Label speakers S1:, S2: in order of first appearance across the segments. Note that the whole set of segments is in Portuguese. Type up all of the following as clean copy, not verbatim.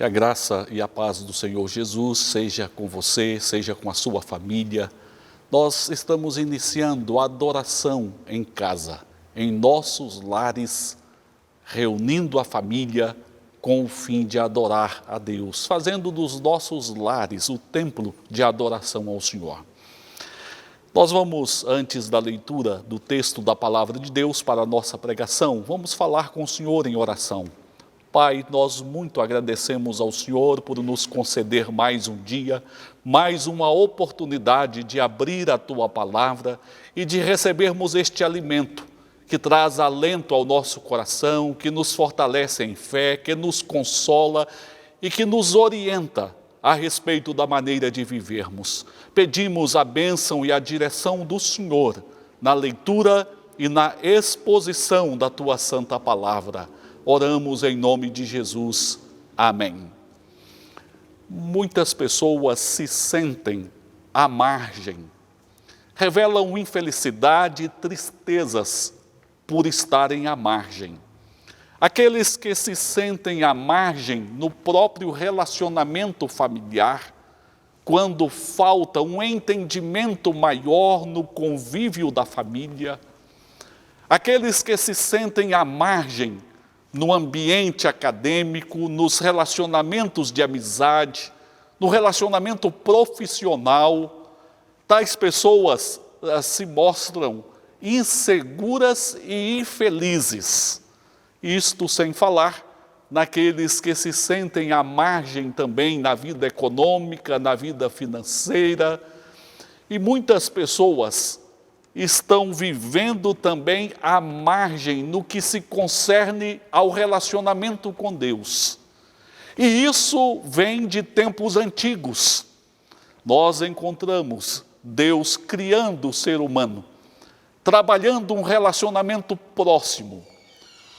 S1: Que a graça e a paz do Senhor Jesus seja com você, seja com a sua família. Nós estamos iniciando a adoração em casa, em nossos lares, reunindo a família com o fim de adorar a Deus, fazendo dos nossos lares o templo de adoração ao Senhor. Nós vamos, antes da leitura do texto da Palavra de Deus para a nossa pregação, vamos falar com o Senhor em oração. Pai, nós muito agradecemos ao Senhor por nos conceder mais um dia, mais uma oportunidade de abrir a Tua Palavra e de recebermos este alimento que traz alento ao nosso coração, que nos fortalece em fé, que nos consola e que nos orienta a respeito da maneira de vivermos. Pedimos a bênção e a direção do Senhor na leitura e na exposição da Tua Santa Palavra. Oramos em nome de Jesus. Amém. Muitas pessoas se sentem à margem, revelam infelicidade e tristezas por estarem à margem. Aqueles que se sentem à margem no próprio relacionamento familiar, quando falta um entendimento maior no convívio da família, aqueles que se sentem à margem no ambiente acadêmico, nos relacionamentos de amizade, no relacionamento profissional, tais pessoas se mostram inseguras e infelizes. Isto sem falar naqueles que se sentem à margem também na vida econômica, na vida financeira. E muitas pessoas estão vivendo também à margem no que se concerne ao relacionamento com Deus. E isso vem de tempos antigos. Nós encontramos Deus criando o ser humano, trabalhando um relacionamento próximo,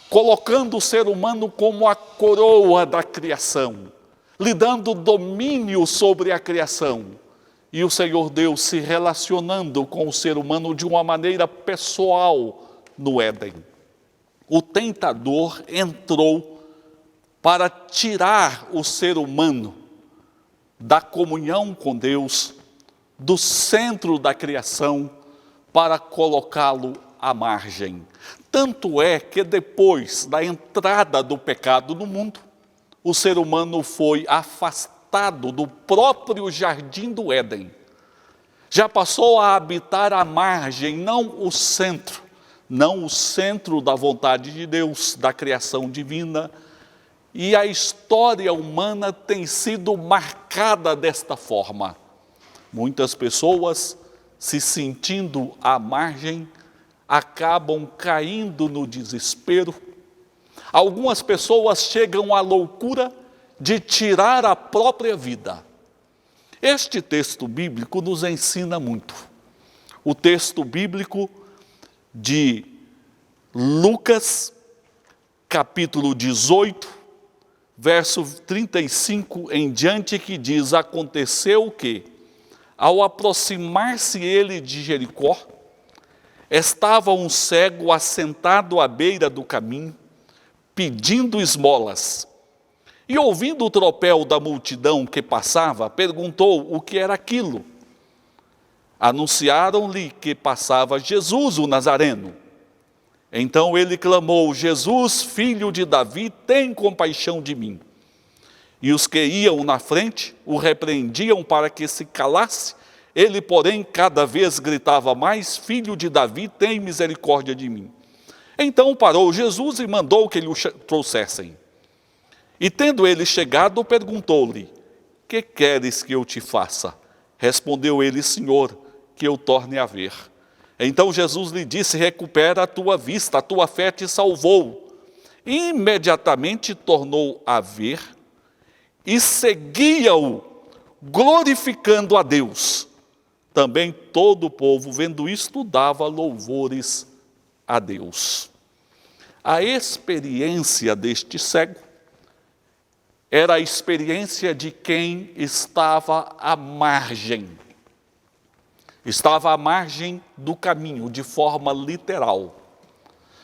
S1: colocando o ser humano como a coroa da criação, lhe dando domínio sobre a criação. E o Senhor Deus se relacionando com o ser humano de uma maneira pessoal no Éden. O tentador entrou para tirar o ser humano da comunhão com Deus, do centro da criação, para colocá-lo à margem. Tanto é que depois da entrada do pecado no mundo, o ser humano foi afastado do próprio jardim do Éden. Já passou a habitar à margem, não o centro da vontade de Deus, da criação divina. E a história humana tem sido marcada desta forma. Muitas pessoas, se sentindo à margem, acabam caindo no desespero. Algumas pessoas chegam à loucura de tirar a própria vida. Este texto bíblico nos ensina muito. O texto bíblico de Lucas, capítulo 18, verso 35 em diante, que diz: aconteceu que, ao aproximar-se ele de Jericó, estava um cego assentado à beira do caminho, pedindo esmolas. E ouvindo o tropel da multidão que passava, perguntou o que era aquilo. Anunciaram-lhe que passava Jesus, o Nazareno. Então ele clamou: Jesus, filho de Davi, tem compaixão de mim. E os que iam na frente o repreendiam para que se calasse. Ele, porém, cada vez gritava mais: Filho de Davi, tem misericórdia de mim. Então parou Jesus e mandou que lhe o trouxessem. E tendo ele chegado, perguntou-lhe: que queres que eu te faça? Respondeu ele: Senhor, que eu torne a ver. Então Jesus lhe disse: recupera a tua vista, a tua fé te salvou. E imediatamente tornou a ver e seguia-o, glorificando a Deus. Também todo o povo, vendo isto, dava louvores a Deus. A experiência deste cego era a experiência de quem estava à margem. Estava à margem do caminho, de forma literal.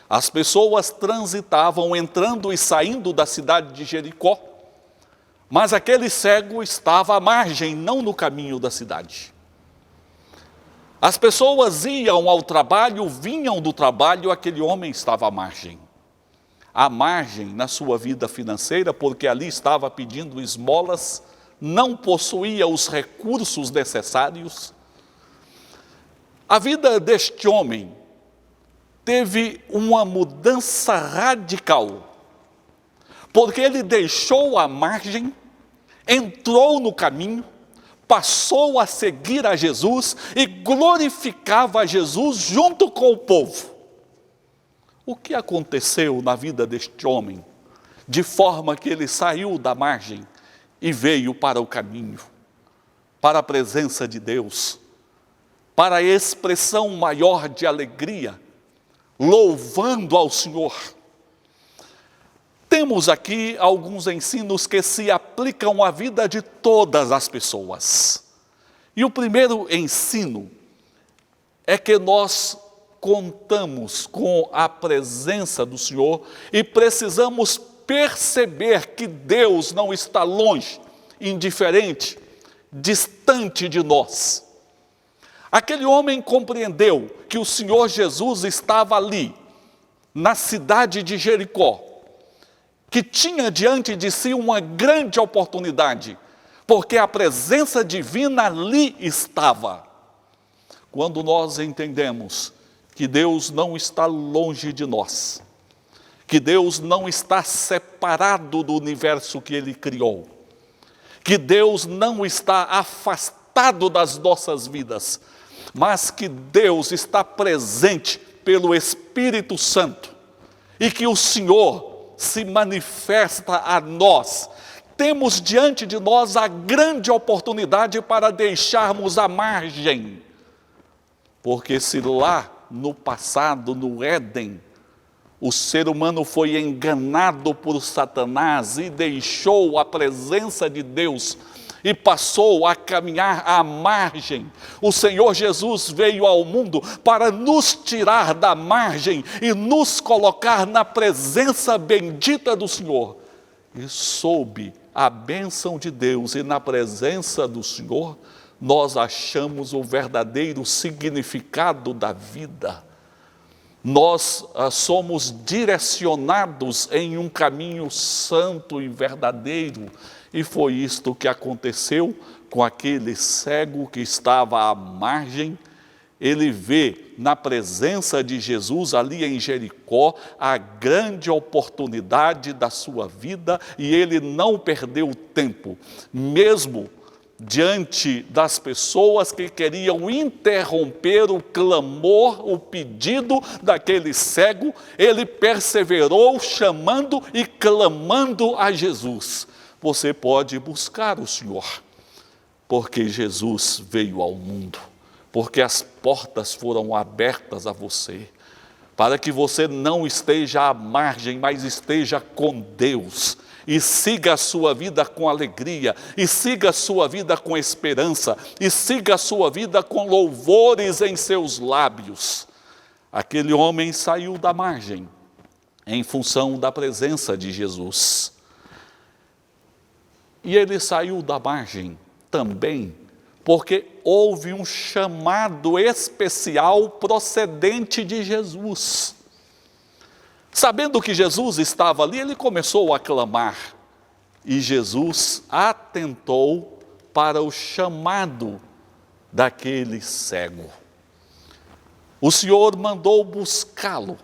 S1: As pessoas transitavam entrando e saindo da cidade de Jericó, Mas aquele cego estava à margem, não no caminho da cidade. As pessoas iam ao trabalho, vinham do trabalho, aquele homem estava à margem. À margem na sua vida financeira, porque ali estava pedindo esmolas, não possuía os recursos necessários. A vida deste homem teve uma mudança radical, porque ele deixou a margem, entrou no caminho, passou a seguir a Jesus e glorificava a Jesus junto com o povo. O que aconteceu na vida deste homem, de forma que ele saiu da margem e veio para o caminho, para a presença de Deus, para a expressão maior de alegria, louvando ao Senhor? Temos aqui alguns ensinos que se aplicam à vida de todas as pessoas. E o primeiro ensino é que nós contamos com a presença do Senhor e precisamos perceber que Deus não está longe, indiferente, distante de nós. Aquele homem compreendeu que o Senhor Jesus estava ali, na cidade de Jericó, que tinha diante de si uma grande oportunidade, porque a presença divina ali estava. Quando nós entendemos que Deus não está longe de nós, que Deus não está separado do universo que Ele criou, que Deus não está afastado das nossas vidas, mas que Deus está presente pelo Espírito Santo e que o Senhor se manifesta a nós. Temos diante de nós a grande oportunidade para deixarmos a margem, porque se lá no passado, no Éden, o ser humano foi enganado por Satanás e deixou a presença de Deus e passou a caminhar à margem, o Senhor Jesus veio ao mundo para nos tirar da margem e nos colocar na presença bendita do Senhor. E sob a bênção de Deus e na presença do Senhor, nós achamos o verdadeiro significado da vida. Nós somos direcionados em um caminho santo e verdadeiro. E foi isto que aconteceu com aquele cego que estava à margem. Ele vê na presença de Jesus ali em Jericó a grande oportunidade da sua vida e ele não perdeu tempo, mesmo diante das pessoas que queriam interromper o clamor, o pedido daquele cego, ele perseverou chamando e clamando a Jesus. Você pode buscar o Senhor, porque Jesus veio ao mundo, porque as portas foram abertas a você, para que você não esteja à margem, mas esteja com Deus, e siga a sua vida com alegria, e siga a sua vida com esperança, e siga a sua vida com louvores em seus lábios. Aquele homem saiu da margem, em função da presença de Jesus. E ele saiu da margem também porque houve um chamado especial procedente de Jesus. Sabendo que Jesus estava ali, ele começou a clamar. E Jesus atentou para o chamado daquele cego. O Senhor mandou buscá-lo.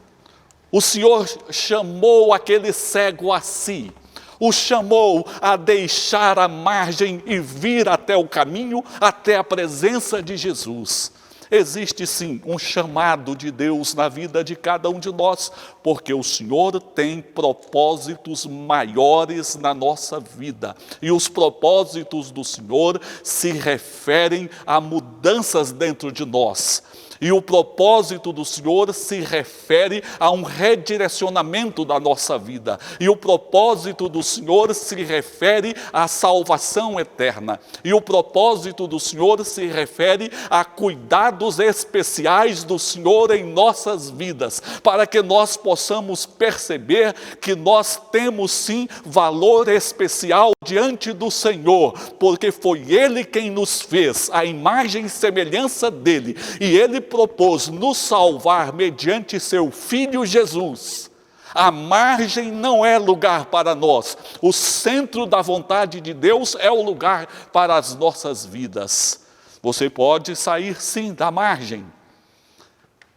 S1: O Senhor chamou aquele cego a si. O chamou a deixar a margem e vir até o caminho, até a presença de Jesus. Existe sim um chamado de Deus na vida de cada um de nós, porque o Senhor tem propósitos maiores na nossa vida. E os propósitos do Senhor se referem a mudanças dentro de nós. E o propósito do Senhor se refere a um redirecionamento da nossa vida. E o propósito do Senhor se refere à salvação eterna. E o propósito do Senhor se refere a cuidados especiais do Senhor em nossas vidas, para que nós possamos perceber que nós temos sim valor especial diante do Senhor, porque foi Ele quem nos fez, a imagem e semelhança dEle, e Ele propôs nos salvar mediante seu Filho Jesus. A margem não é lugar para nós, o centro da vontade de Deus é o lugar para as nossas vidas. Você pode sair sim da margem,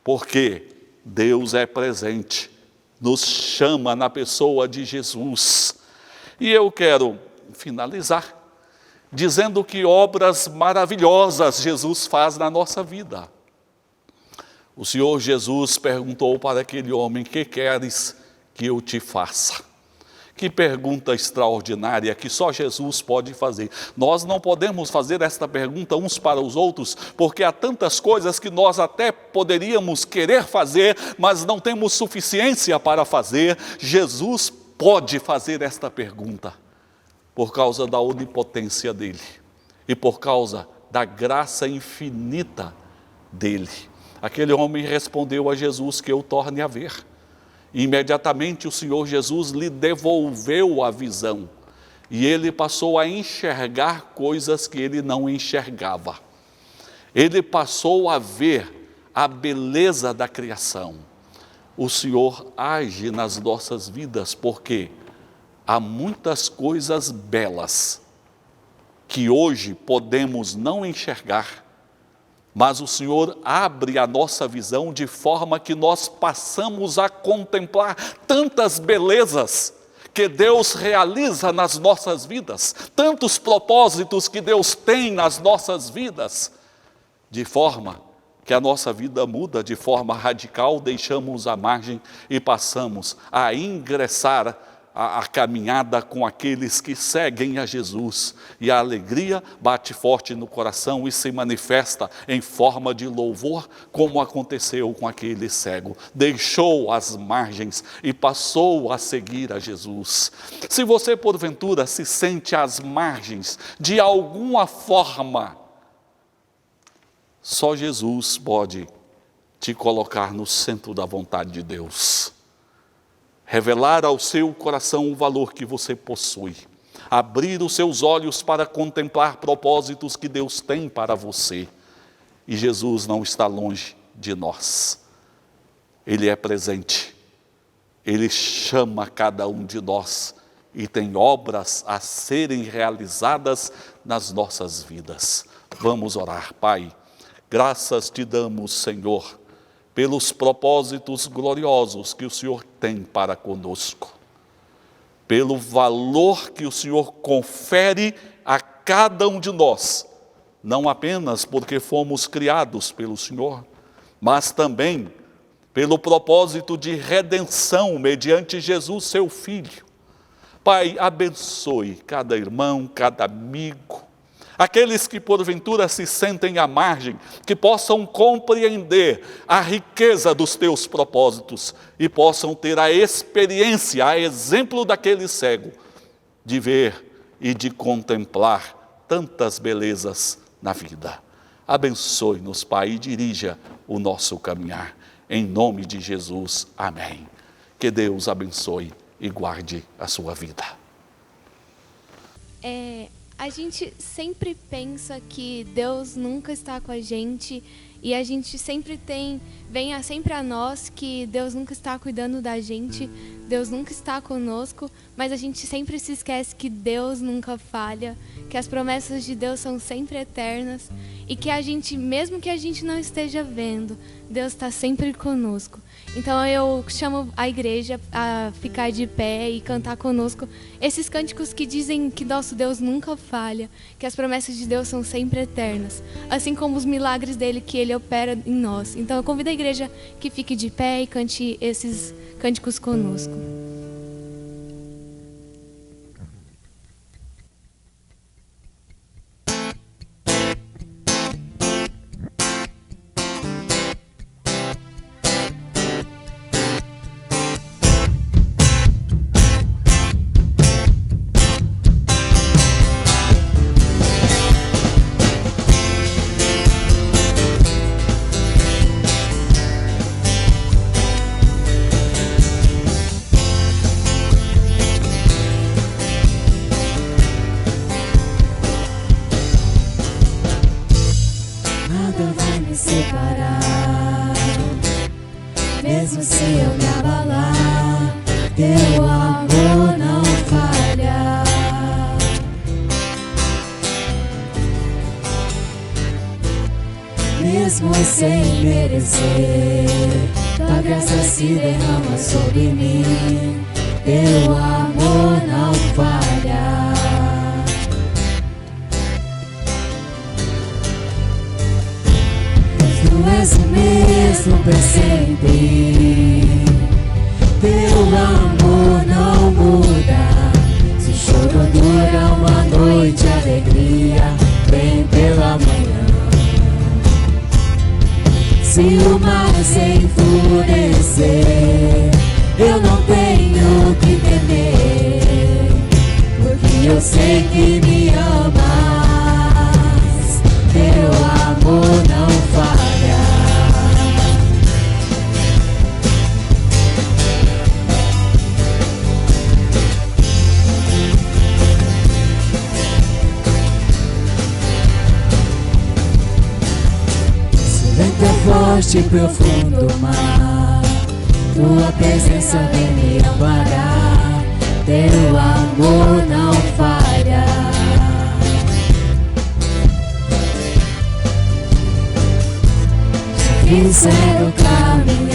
S1: porque Deus é presente, nos chama na pessoa de Jesus. E eu quero finalizar dizendo que obras maravilhosas Jesus faz na nossa vida. O Senhor Jesus perguntou para aquele homem: que queres que eu te faça? Que pergunta extraordinária que só Jesus pode fazer. Nós não podemos fazer esta pergunta uns para os outros, porque há tantas coisas que nós até poderíamos querer fazer, mas não temos suficiência para fazer. Jesus pode fazer esta pergunta, por causa da onipotência dele e por causa da graça infinita dele. Aquele homem respondeu a Jesus: que eu torne a ver. Imediatamente o Senhor Jesus lhe devolveu a visão e ele passou a enxergar coisas que ele não enxergava. Ele passou a ver a beleza da criação. O Senhor age nas nossas vidas porque há muitas coisas belas que hoje podemos não enxergar, mas o Senhor abre a nossa visão de forma que nós passamos a contemplar tantas belezas que Deus realiza nas nossas vidas, tantos propósitos que Deus tem nas nossas vidas, de forma que a nossa vida muda de forma radical, deixamos a margem e passamos a ingressar a caminhada com aqueles que seguem a Jesus, e a alegria bate forte no coração e se manifesta em forma de louvor, como aconteceu com aquele cego. Deixou as margens e passou a seguir a Jesus. Se você porventura se sente às margens de alguma forma, só Jesus pode te colocar no centro da vontade de Deus. Revelar ao seu coração o valor que você possui, abrir os seus olhos para contemplar propósitos que Deus tem para você. E Jesus não está longe de nós, Ele é presente, Ele chama cada um de nós e tem obras a serem realizadas nas nossas vidas. Vamos orar. Pai, graças te damos, Senhor, pelos propósitos gloriosos que o Senhor tem para conosco, pelo valor que o Senhor confere a cada um de nós, não apenas porque fomos criados pelo Senhor, mas também pelo propósito de redenção mediante Jesus, seu Filho. Pai, abençoe cada irmão, cada amigo, aqueles que porventura se sentem à margem, que possam compreender a riqueza dos teus propósitos e possam ter a experiência, a exemplo daquele cego, de ver e de contemplar tantas belezas na vida. Abençoe-nos, Pai, e dirija o nosso caminhar. Em nome de Jesus, amém. Que Deus abençoe e guarde a sua vida.
S2: A gente sempre pensa que Deus nunca está com a gente e a gente sempre vem sempre a nós que Deus nunca está cuidando da gente, Deus nunca está conosco, mas a gente sempre se esquece que Deus nunca falha, que as promessas de Deus são sempre eternas e que a gente, mesmo que a gente não esteja vendo, Deus está sempre conosco. Então eu chamo a igreja a ficar de pé e cantar conosco esses cânticos que dizem que nosso Deus nunca falha, que as promessas de Deus são sempre eternas, assim como os milagres dele que ele opera em nós. Então eu convido a igreja que fique de pé e cante esses cânticos conosco.
S3: Mesmo se eu me abalar, teu amor não falha. Mesmo sem merecer, tua graça se derrama sobre mim, teu amor não falha. Tu és o mesmo pra sempre, teu amor não muda. Se o choro dura uma noite, a alegria vem pela manhã. Se o mar se enfurecer, eu não tenho que temer, porque eu sei que me amas, teu amor não falha. Vento é forte e profundo mar, tua presença vem me amparar, teu amor não falha. Sincero caminhar,